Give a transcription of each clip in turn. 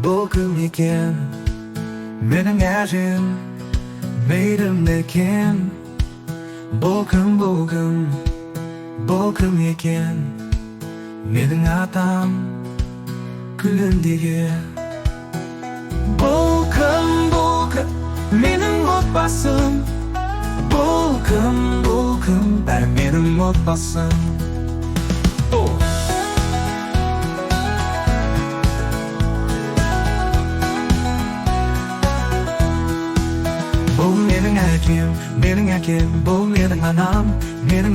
복음이긴 менің әжем мейірімдікен 복음 екен менің атам күліндегі 복음 менің отбасым 복음 бәрі менің отбасым бұл менің әкем, менің әкем, бұл менің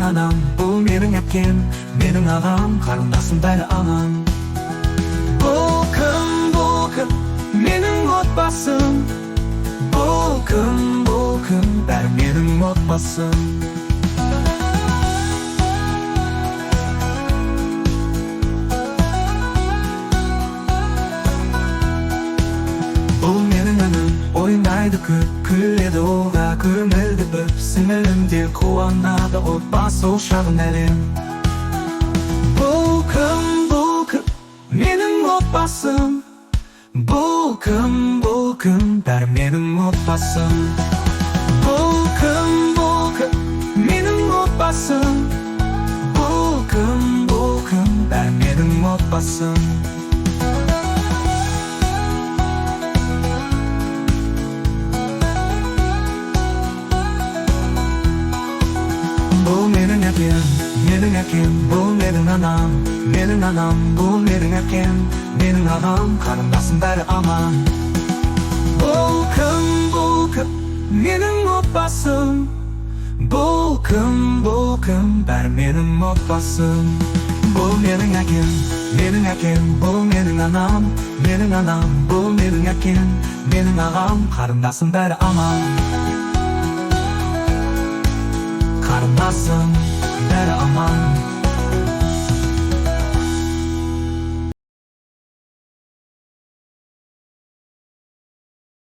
анам, бұл менің әпкем, менің ағам, қарындасым бәрі анам. 복ым, менің отбасым, 복ым, бәрі менің отбасым. Бұл менің інім, ойнайды көп, күледі оға көңілді бір сіңілімде қуанады отбасы ол шағын әлем. 복ым, менің отбасым, 복ым, бәрі менің отбасым. 복ым, менің отбасым, 복ым, бәрі менің отбасым. бұл менің әкем, бұл менің анам, бұл менің әпкем, менің ағам, қарындасым бәрі аман. 복ым, менің отбасым, 복ым, бәрі менің отбасым. бұл менің әкем, бұл менің анам, бұл менің әпкем, менің ағам, қарындасым бәрі аман. қарындасым